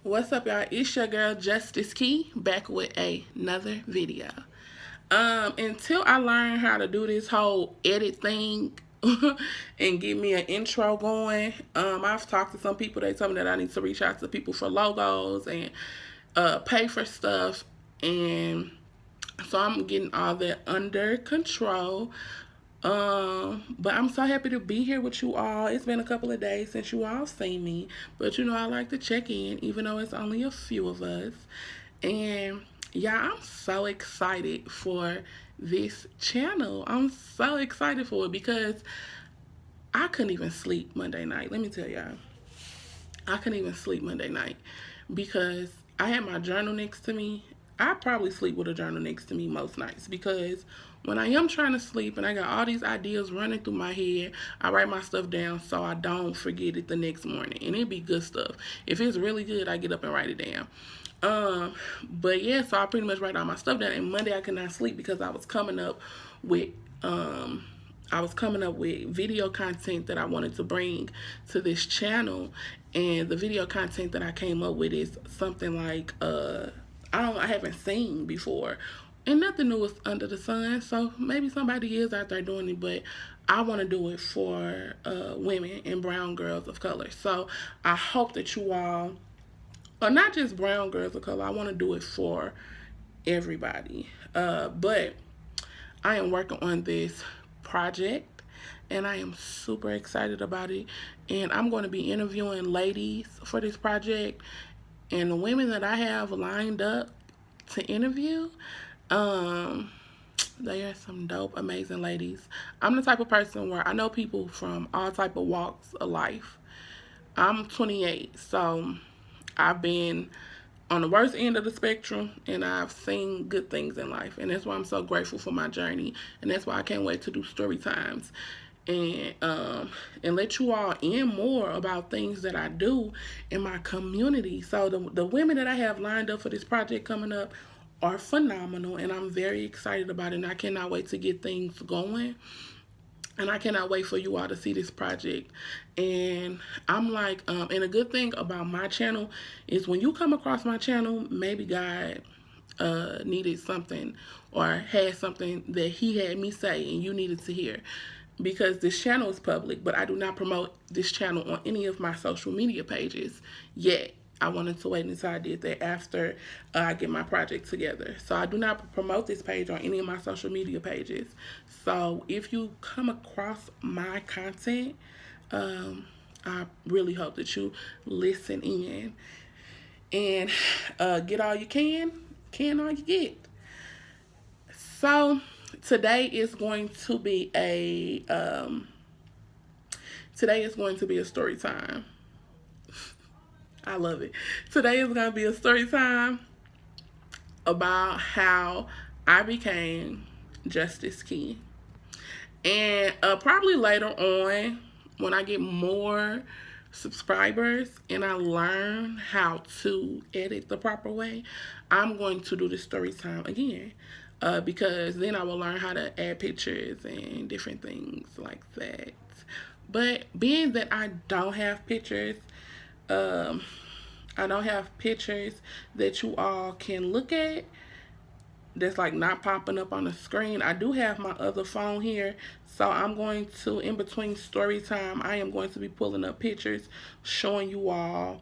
What's up, y'all? It's your girl Justice Key back with another video. Until I learn how to do this whole edit thing and get me an intro going, I've talked to some people. They told me that I need to reach out to people for logos and pay for stuff, and so I'm getting all that under control. But I'm so happy to be here with you all. It's been a couple of days since you all seen me, but I like to check in, even though it's only a few of us. And yeah, I'm so excited for this channel. I'm so excited for it because I couldn't even sleep Monday night. Let me tell y'all, I couldn't even sleep Monday night because I had my journal next to me. I probably sleep with a journal next to me most nights because when I am trying to sleep and I got all these ideas running through my head, I write my stuff down so I don't forget it the next morning. And it be good stuff. If it's really good, I get up and write it down. But yeah, so I pretty much write all my stuff down. And Monday I could not sleep because with I was coming up with video content that I wanted to bring to this channel, and the video content that I came up with is something like I haven't seen before, and nothing new is under the sun. So maybe somebody is out there doing it, but I want to do it for women and brown girls of color. So I hope that you all, or not just brown girls of color, I want to do it for everybody. But I am working on this project and I am super excited about it. And I'm going to be interviewing ladies for this project. And the women that I have lined up to interview, um, they are some dope, amazing ladies. I'm the type of person where I know people from all type of walks of life. I'm 28, so I've been on the worst end of the spectrum and I've seen good things in life, and that's why I'm so grateful for my journey, and that's why I can't wait to do story times and let you all in more about things that I do in my community. So the women that I have lined up for this project coming up are phenomenal, and I'm very excited about it, and I cannot wait to get things going, and I cannot wait for you all to see this project. And I'm like, and a good thing about my channel is when you come across my channel, maybe God needed something or had something that he had me say and you needed to hear, because this channel is public, but I do not promote this channel on any of my social media pages yet. I wanted to wait until I did that after I get my project together. So I do not promote this page on any of my social media pages. So if you come across my content, I really hope that you listen in and get all you can all you get. So today is going to be a story time. I love it. Today is going to be a story time about how I became Justice Key. And probably later on, when I get more subscribers and I learn how to edit the proper way, I'm going to do the story time again. Because then I will learn how to add pictures and different things like that. But being that um, I don't have pictures that you all can look at, that's like not popping up on the screen. I do have my other phone here, so I'm going to, in between story time, I am going to be pulling up pictures showing you all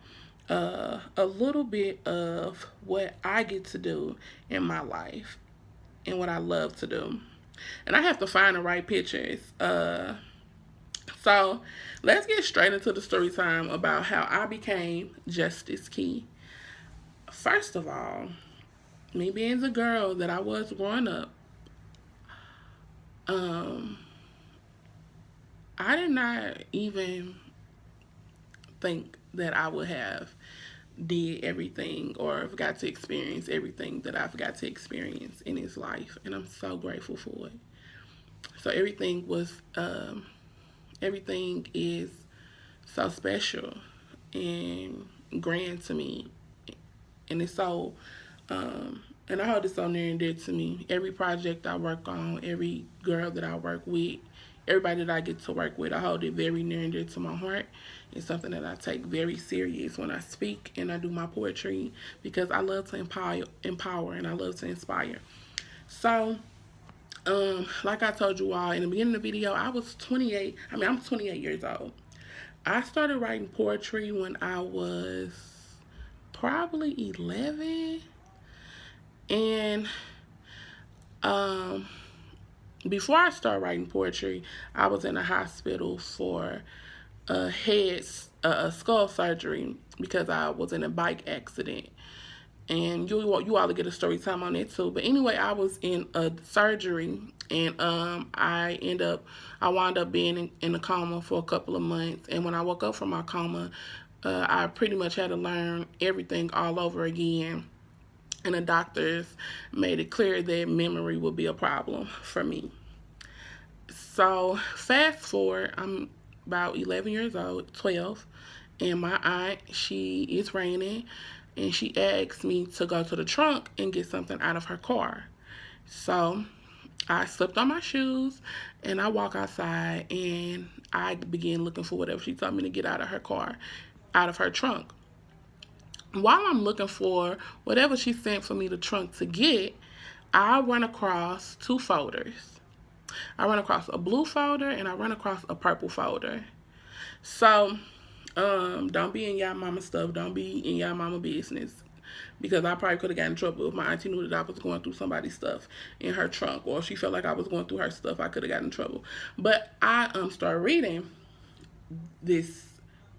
a little bit of what I get to do in my life and what I love to do. And I have to find the right pictures. So let's get straight into the story time about how I became Justice Key. First of all, me being the girl that I was growing up, um, I did not even think that I would have did everything or have got to experience everything that I've got to experience in his life, and I'm so grateful for it. So everything is so special and grand to me, and it's so and I hold it so near and dear to me. Every project I work on, every girl that I work with, everybody that I get to work with, I hold it very near and dear to my heart. It's something that I take very serious when I speak and I do my poetry, because I love to empower and I love to inspire. So, like I told you all in the beginning of the video, I was 28. I'm 28 years old. I started writing poetry when I was probably 11. And um, before I started writing poetry, I was in a hospital for a skull surgery because I was in a bike accident. And you all to get a story time on it too. But anyway, I was in a surgery, and I wound up being in a coma for a couple of months. And when I woke up from my coma, I pretty much had to learn everything all over again. And the doctors made it clear that memory would be a problem for me. So fast forward, I'm about 11 years old, 12, and my aunt, she is raining, and she asked me to go to the trunk and get something out of her car. So I slipped on my shoes and I walk outside and I began looking for whatever she told me to get out of her car, out of her trunk. While I'm looking for whatever she sent for me the trunk to get, I run across two folders. I run across a blue folder and I run across a purple folder. So, don't be in y'all mama stuff. Don't be in y'all mama business. Because I probably could have gotten in trouble if my auntie knew that I was going through somebody's stuff in her trunk, or if she felt like I was going through her stuff, I could have gotten in trouble. But I started reading this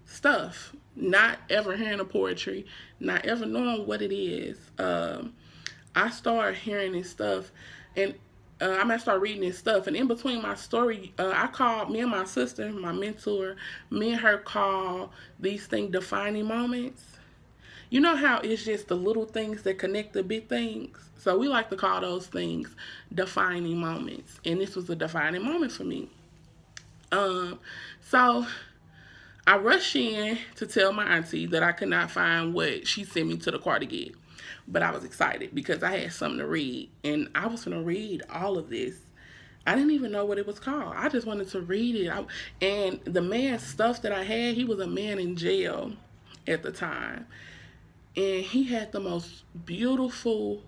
stuff, not ever hearing the poetry, not ever knowing what it is. I started hearing this stuff, and I'm gonna start reading this stuff. And in between my story, I called me and my sister, my mentor, me and her call these things defining moments. You know how it's just the little things that connect the big things? So we like to call those things defining moments. And this was a defining moment for me. So I rushed in to tell my auntie that I could not find what she sent me to the car to get. But I was excited because I had something to read. And I was going to read all of this. I didn't even know what it was called. I just wanted to read it. And the man's stuff that I had, he was a man in jail at the time. And he had the most beautifulest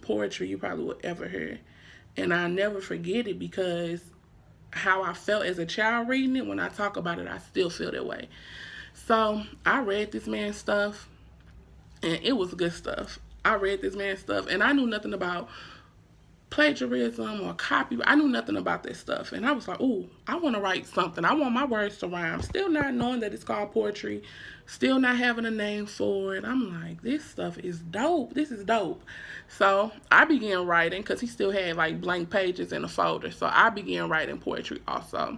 poetry you probably would ever hear. And I'll never forget it, because how I felt as a child reading it, when I talk about it, I still feel that way. So I read this man's stuff, and it was good stuff. I read this man's stuff, and I knew nothing about plagiarism or copyright. I knew nothing about this stuff. And I was like, ooh, I want to write something. I want my words to rhyme. Still not knowing that it's called poetry. Still not having a name for it. I'm like, this stuff is dope. This is dope. So I began writing, because he still had like blank pages in the folder. So I began writing poetry also.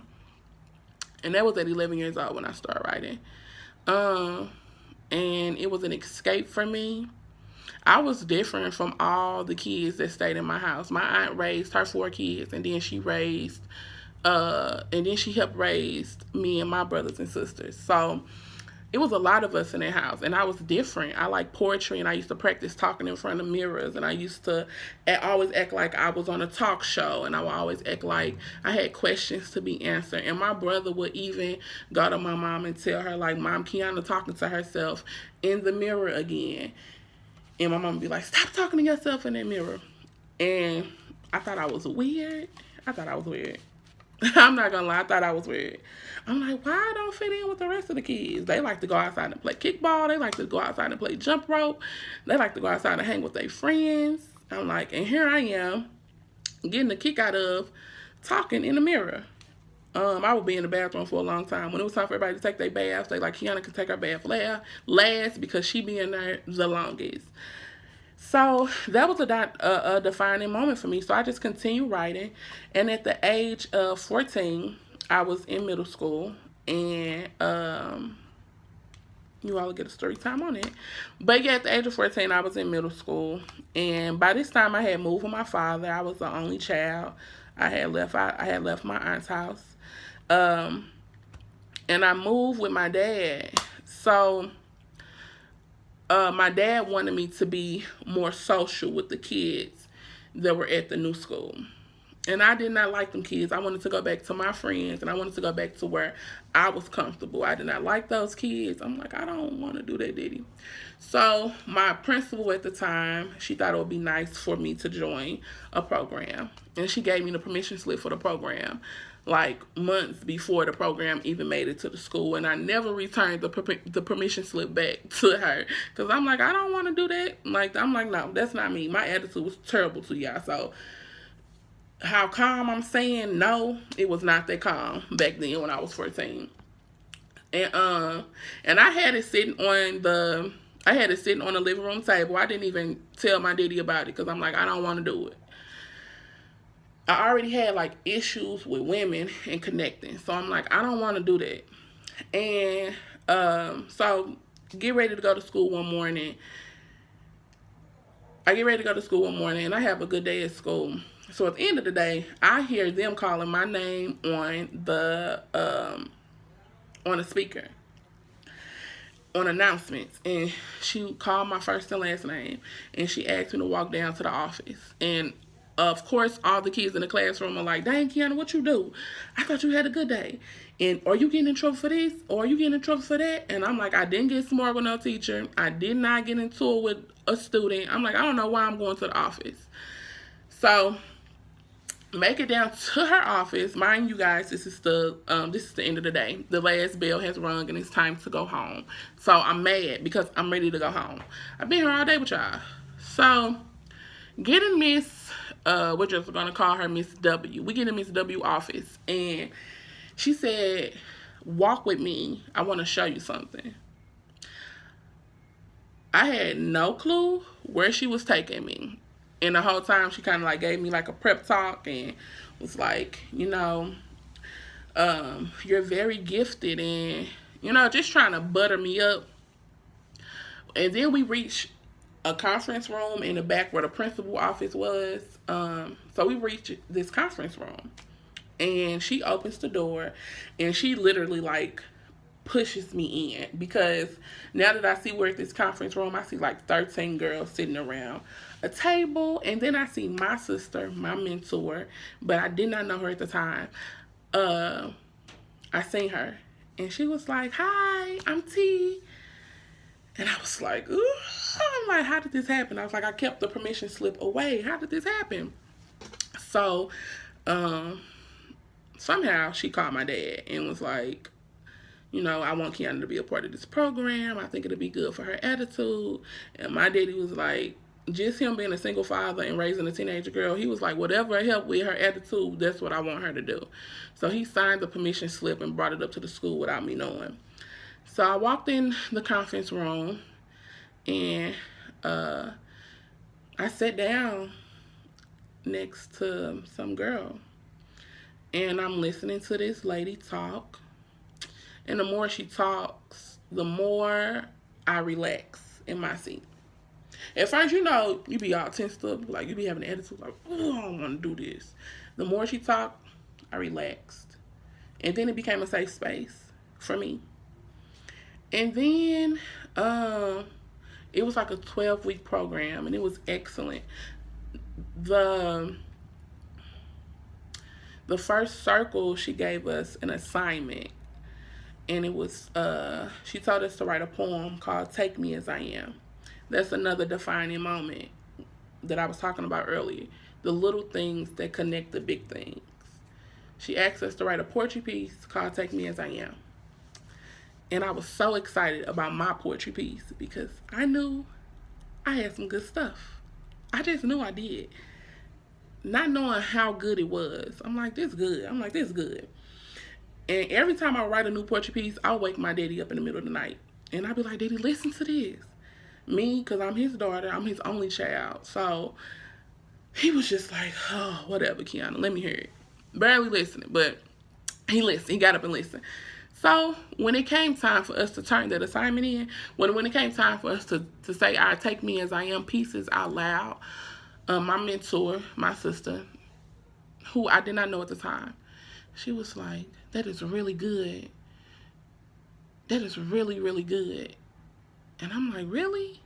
And that was at 11 years old when I started writing. And it was an escape for me. I was different from all the kids that stayed in my house. My aunt raised her 4 kids, and then she helped raise me and my brothers and sisters. So it was a lot of us in that house, and I was different. I like poetry, and I used to practice talking in front of mirrors, and I used to always act like I was on a talk show, and I would always act like I had questions to be answered. And my brother would even go to my mom and tell her, like, Mom, Kiana talking to herself in the mirror again. And my mom would be like, stop talking to yourself in that mirror. And I thought I was weird. I'm not gonna lie, I thought I was weird. I'm like, why I don't fit in with the rest of the kids? They like to go outside and play kickball. They like to go outside and play jump rope. They like to go outside and hang with their friends. I'm like, and here I am, getting a kick out of talking in the mirror. I would be in the bathroom for a long time. When it was time for everybody to take their baths, they like, Kiana can take her bath last because she be in there the longest. So that was a defining moment for me. So I just continued writing. And at the age of 14, I was in middle school. And you all will get a story time on it. But yeah, at the age of 14, I was in middle school. And by this time, I had moved with my father. I was the only child. I had left my aunt's house. And I moved with my dad. So my dad wanted me to be more social with the kids that were at the new school. And I did not like them kids. I wanted to go back to my friends, and I wanted to go back to where I was comfortable. I did not like those kids. I'm like, I don't want to do that, Diddy. So my principal at the time, she thought it would be nice for me to join a program. And she gave me the permission slip for the program like months before the program even made it to the school. And I never returned the permission slip back to her. Because I'm like, I don't want to do that. Like, I'm like, no, that's not me. My attitude was terrible to y'all. So how calm I'm saying no, it was not that calm back then when I was 14. And I had it sitting on the living room table. I didn't even tell my daddy about it because I'm like, I don't want to do it. I already had like issues with women and connecting. So I'm like, I don't want to do that. And so get ready to go to school one morning. I get ready to go to school one morning and I have a good day at school. So at the end of the day, I hear them calling my name on the speaker on announcements, and she called my first and last name, and she asked me to walk down to the office. And of course, all the kids in the classroom are like, "Dang, Kiana, what you do? I thought you had a good day. And are you getting in trouble for this? Or are you getting in trouble for that?" And I'm like, I didn't get smart with no teacher. I did not get into it with a student. I'm like, I don't know why I'm going to the office. So make it down to her office. Mind you guys, this is the end of the day. The last bell has rung and it's time to go home. So I'm mad because I'm ready to go home. I've been here all day with y'all. So getting Miss we're just gonna call her Miss W. We get in Miss W office and she said, "Walk with me. I want to show you something." I had no clue where she was taking me. And the whole time she kind of like gave me like a prep talk and was like, you're very gifted and, just trying to butter me up. And then we reached a conference room in the back where the principal office was. So we reached this conference room and she opens the door and she literally like pushes me in because now that I see we're at this conference room, I see like 13 girls sitting around a table, and then I see my sister, my mentor, but I did not know her at the time. I seen her and she was like, "Hi, I'm T." And I was like, ooh. I'm like, how did this happen? I was like, I kept the permission slip away. How did this happen? So somehow she called my dad and was like, I want Kiana to be a part of this program. I think it'll be good for her attitude. And my daddy was like, just him being a single father and raising a teenager girl, he was like, whatever help with her attitude, that's what I want her to do. So he signed the permission slip and brought it up to the school without me knowing. So I walked in the conference room and I sat down next to some girl. And I'm listening to this lady talk. And the more she talks, the more I relax in my seat. At first, you be all tensed up, like you be having an attitude, like, oh, I don't want to do this. The more she talked, I relaxed. And then it became a safe space for me. And then it was like a 12-week program, and it was excellent. The first circle, she gave us an assignment. And it was, she told us to write a poem called "Take Me As I Am." That's another defining moment that I was talking about earlier. The little things that connect the big things. She asked us to write a poetry piece called "Take Me As I Am." And I was so excited about my poetry piece because I knew I had some good stuff. I just knew I did. Not knowing how good it was. I'm like, this good. And every time I write a new poetry piece, I'll wake my daddy up in the middle of the night. And I'll be like, "Daddy, listen to this." Me, because I'm his daughter, I'm his only child. So he was just like, "Oh, whatever, Kiana, let me hear it." Barely listening, but he listened. He got up and listened. So when it came time for us to turn that assignment in, when it came time for us to say our "Take Me As I Am" pieces out loud, my mentor, my sister, who I did not know at the time, she was like, "That is really good. That is really, really good." And I'm like, really?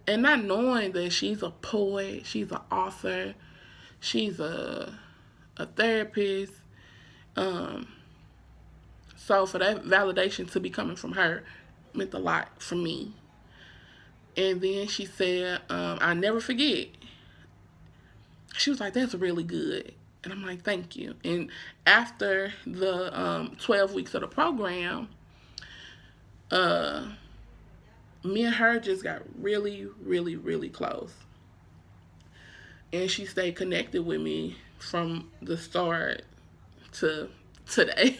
And not knowing that she's a poet, she's an author, She's a therapist. Um, so for that validation to be coming from her meant a lot for me. And then she said, I never forget. She was like, that's really good. And I'm like, thank you. And after the 12 weeks of the program, uh, me and her just got really, really, really close. And she stayed connected with me from the start to today.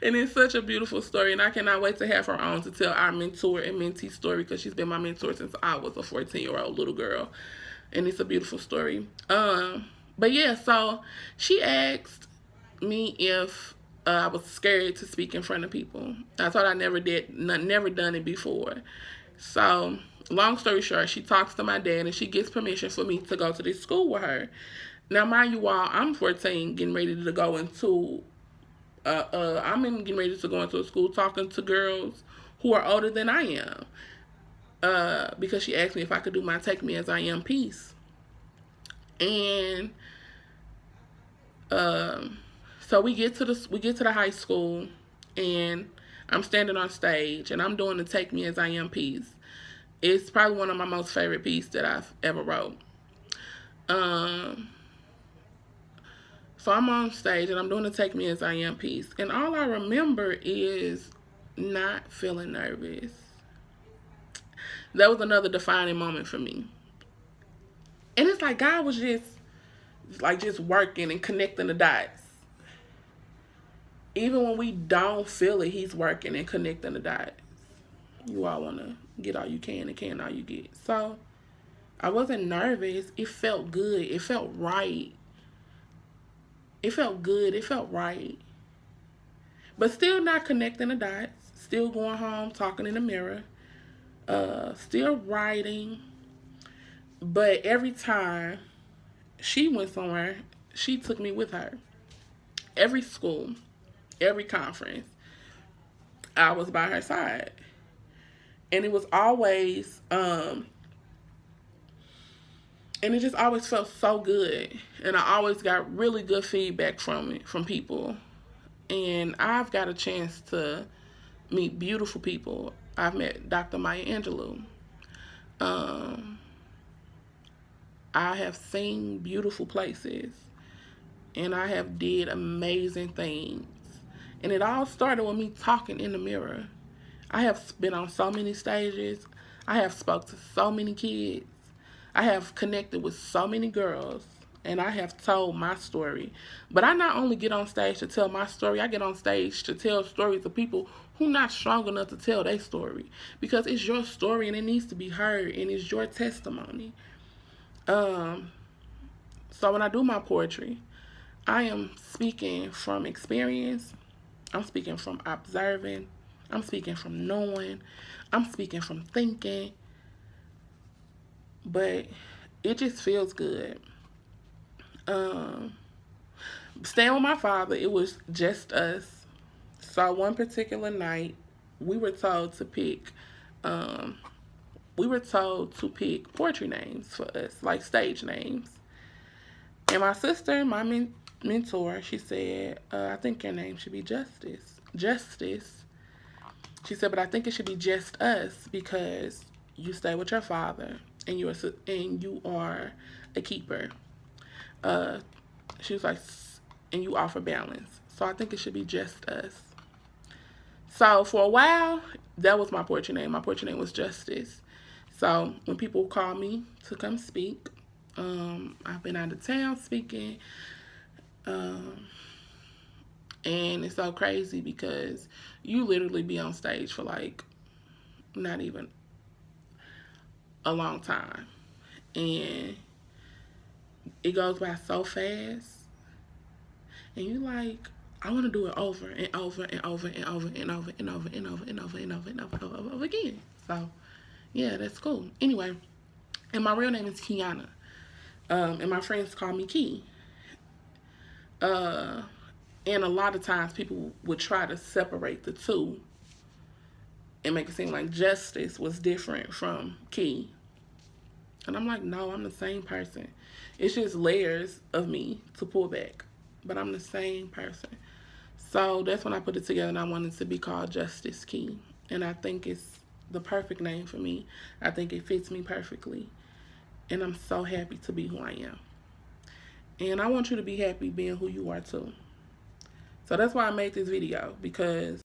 And it's such a beautiful story, and I cannot wait to have her on to tell our mentor and mentee story, because she's been my mentor since I was a 14-year-old little girl, and it's a beautiful story. But yeah, so she asked me if I was scared to speak in front of people. I thought I never done it before. So long story short, she talks to my dad and she gets permission for me to go to this school with her. Now, mind you all, I'm 14, getting ready to go into getting ready to go into a school talking to girls who are older than I am. Because she asked me if I could do my Take Me As I Am piece. And so we get to the high school, and I'm standing on stage and I'm doing the Take Me As I Am piece. It's probably one of my most favorite pieces that I've ever wrote. So I'm on stage and I'm doing the Take Me As I Am piece. And all I remember is not feeling nervous. That was another defining moment for me. And it's like God was just working and connecting the dots. Even when we don't feel it, he's working and connecting the dots. You all want to get all you can and can all you get. So I wasn't nervous. It felt good. It felt right. It felt good. It felt right. But still not connecting the dots. Still going home, talking in the mirror. Still writing. But every time she went somewhere, she took me with her. Every school, every conference, I was by her side. And it was always, and it just always felt so good. And I always got really good feedback from it, from people. And I've got a chance to meet beautiful people. I've met Dr. Maya Angelou. I have seen beautiful places, and I have did amazing things. And it all started with me talking in the mirror. I have been on so many stages. I have spoke to so many kids. I have connected with so many girls, and I have told my story. But I not only get on stage to tell my story, I get on stage to tell stories of people who not strong enough to tell their story, because it's your story and it needs to be heard, and it's your testimony. So when I do my poetry, I am speaking from experience. I'm speaking from observing. I'm speaking from knowing. I'm speaking from thinking. But it just feels good. Staying with my father, it was just us. So one particular night, we were told to pick poetry names for us, like stage names. And my sister, my mentor, she said, I think your name should be Justice. Justice. She said, but I think it should be Just Us, because you stay with your father and you are a keeper. She was like, and you offer balance. So I think it should be Just Us. So for a while, that was my poetry name. My poetry name was Justice. So when people call me to come speak, I've been out of town speaking. And it's so crazy because you literally be on stage for like not even a long time. And it goes by so fast. And you like, I want to do it over and over and over and over and over and over and over and over and over and over again. So yeah, that's cool. Anyway, and my real name is Kiana. And my friends call me Key. And a lot of times people would try to separate the two and make it seem like Justice was different from Key. And I'm like, no, I'm the same person. It's just layers of me to pull back, but I'm the same person. So that's when I put it together, and I wanted to be called Justice Key. And I think it's the perfect name for me. I think it fits me perfectly. And I'm so happy to be who I am. And I want you to be happy being who you are too. So that's why I made this video, because